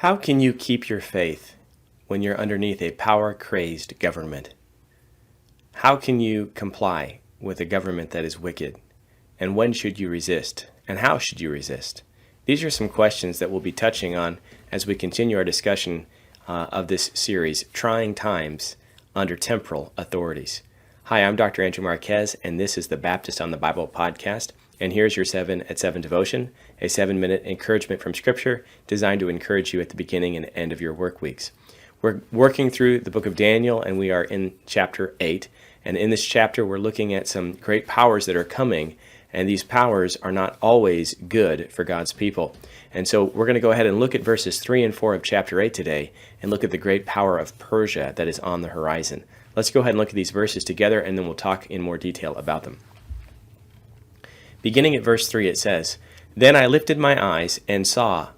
How can you keep your faith when you're underneath a power-crazed government? How can you comply with a government that is wicked? And when should you resist? And how should you resist? These are some questions that we'll be touching on as we continue our discussion of this series, Trying Times Under Temporal Authorities. Hi, I'm Dr. Andrew Marquez, and this is the Baptist on the Bible podcast. And here's your 7 at 7 devotion, a 7-minute encouragement from Scripture designed to encourage you at the beginning and end of your work weeks. We're working through the book of Daniel, and we are in chapter 8. And in this chapter, we're looking at some great powers that are coming, and these powers are not always good for God's people. And so we're going to go ahead and look at verses 3 and 4 of chapter 8 today, and look at the great power of Persia that is on the horizon. Let's go ahead and look at these verses together, and then we'll talk in more detail about them. Beginning at verse 3, it says, "Then I lifted my eyes and saw,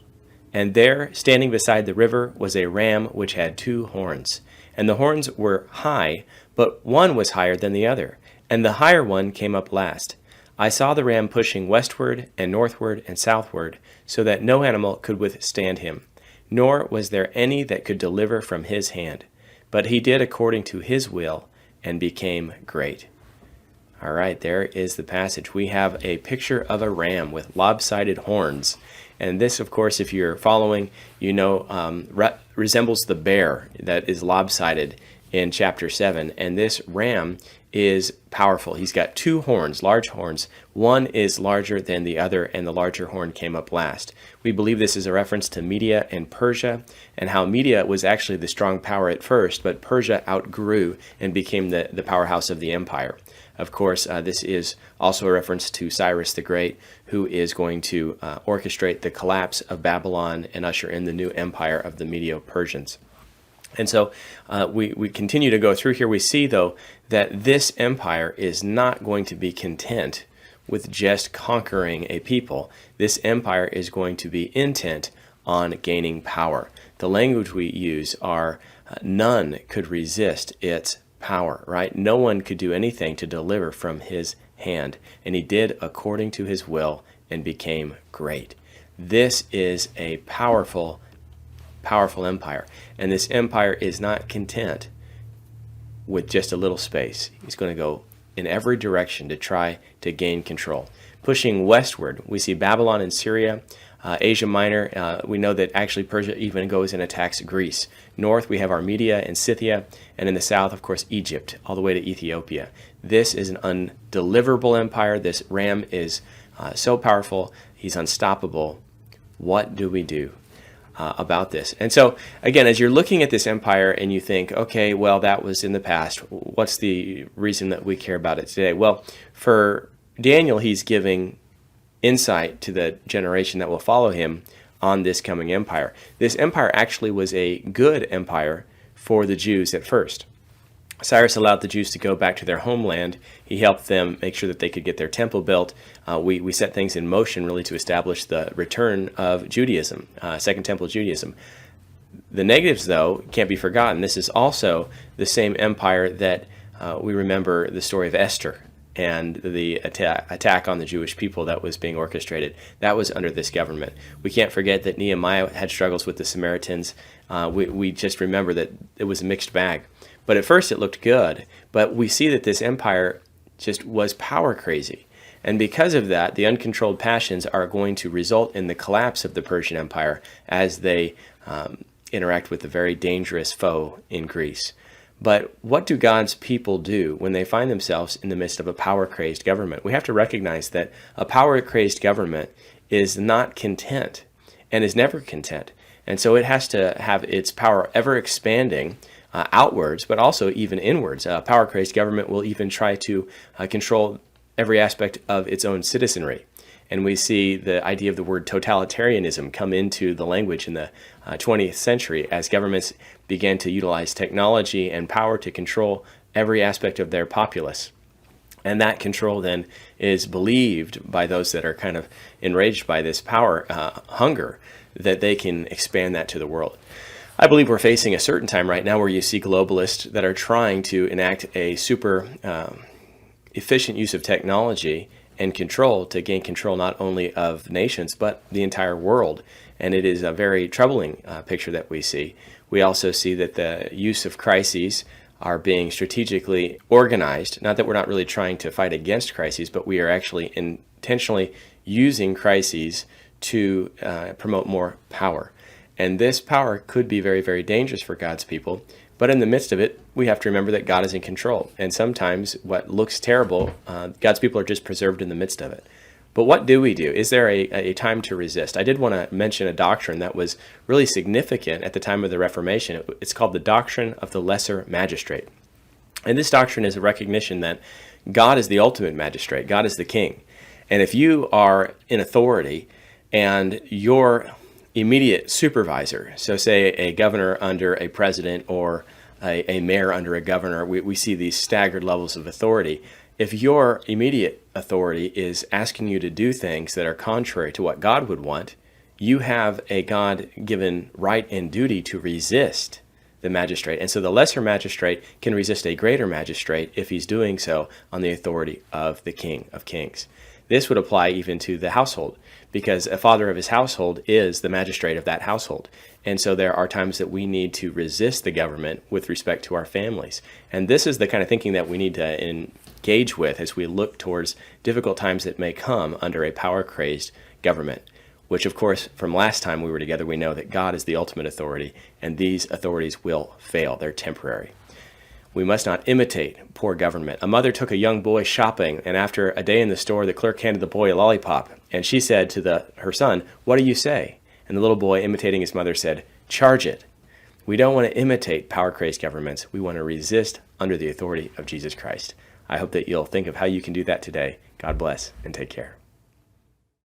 and there, standing beside the river, was a ram which had 2 horns. And the horns were high, but one was higher than the other, and the higher one came up last. I saw the ram pushing westward and northward and southward, so that no animal could withstand him, nor was there any that could deliver from his hand. But he did according to his will, and became great." All right, there is the passage. We have a picture of a ram with lopsided horns. And this, of course, if you're following, you know, resembles the bear that is lopsided in chapter 7. And this ram is powerful. He's got 2 horns, large horns. One is larger than the other, and the larger horn came up last. We believe this is a reference to Media and Persia, and how Media was actually the strong power at first, but Persia outgrew and became the powerhouse of the empire. Of course, this is also a reference to Cyrus the Great, who is going to orchestrate the collapse of Babylon and usher in the new empire of the Medo-Persians. And so we continue to go through here. We see, though, that this empire is not going to be content with just conquering a people. This empire is going to be intent on gaining power. The language we use are none could resist its power, right? No one could do anything to deliver from his hand, and he did according to his will and became great. This is a powerful empire, and this empire is not content with just a little space. He's going to go in every direction to try to gain control. Pushing westward, we see Babylon and Syria, Asia Minor. We know that actually Persia even goes and attacks Greece. North, we have Armenia and Scythia, and in the south, of course, Egypt, all the way to Ethiopia. This is an undeliverable empire. This ram is so powerful, he's unstoppable. What do we do about this? And so, again, as you're looking at this empire and you think, okay, well, that was in the past. What's the reason that we care about it today? Well, for Daniel, he's giving insight to the generation that will follow him on this coming empire. This empire actually was a good empire for the Jews at first. Cyrus allowed the Jews to go back to their homeland. He helped them make sure that they could get their temple built. We set things in motion really to establish the return of Judaism, Second Temple Judaism. The negatives, though, can't be forgotten. This is also the same empire that we remember the story of Esther and the attack on the Jewish people that was being orchestrated. That was under this government. We can't forget that Nehemiah had struggles with the Samaritans. We just remember that it was a mixed bag. But at first it looked good, but we see that this empire just was power crazy. And because of that, the uncontrolled passions are going to result in the collapse of the Persian Empire as they interact with a very dangerous foe in Greece. But what do God's people do when they find themselves in the midst of a power-crazed government? We have to recognize that a power-crazed government is not content and is never content. And so it has to have its power ever expanding outwards, but also even inwards. A power-crazed government will even try to control every aspect of its own citizenry. And we see the idea of the word totalitarianism come into the language in the 20th century as governments began to utilize technology and power to control every aspect of their populace. And that control then is believed by those that are kind of enraged by this power hunger that they can expand that to the world. I believe we're facing a certain time right now where you see globalists that are trying to enact a super efficient use of technology and control to gain control not only of nations but the entire world. And it is a very troubling picture that we see. We also see that the use of crises are being strategically organized. Not that we're not really trying to fight against crises, but we are actually intentionally using crises to promote more power. And this power could be very, very dangerous for God's people. But in the midst of it, we have to remember that God is in control. And sometimes what looks terrible, God's people are just preserved in the midst of it. But what do we do? Is there a time to resist? I did want to mention a doctrine that was really significant at the time of the Reformation. It's called the doctrine of the lesser magistrate. And this doctrine is a recognition that God is the ultimate magistrate. God is the king. And if you are in authority and your immediate supervisor, so say a governor under a president or a mayor under a governor, we see these staggered levels of authority. If your immediate authority is asking you to do things that are contrary to what God would want, you have a God-given right and duty to resist the magistrate. And so the lesser magistrate can resist a greater magistrate if he's doing so on the authority of the King of Kings. This would apply even to the household, because a father of his household is the magistrate of that household. And so there are times that we need to resist the government with respect to our families. And this is the kind of thinking that we need to engage with as we look towards difficult times that may come under a power-crazed government, which, of course, from last time we were together, we know that God is the ultimate authority, and these authorities will fail. They're temporary. We must not imitate poor government. A mother took a young boy shopping, and after a day in the store, the clerk handed the boy a lollipop. And she said to her son, "What do you say?" And the little boy, imitating his mother, said, "Charge it." We don't want to imitate power-crazed governments. We want to resist under the authority of Jesus Christ. I hope that you'll think of how you can do that today. God bless and take care.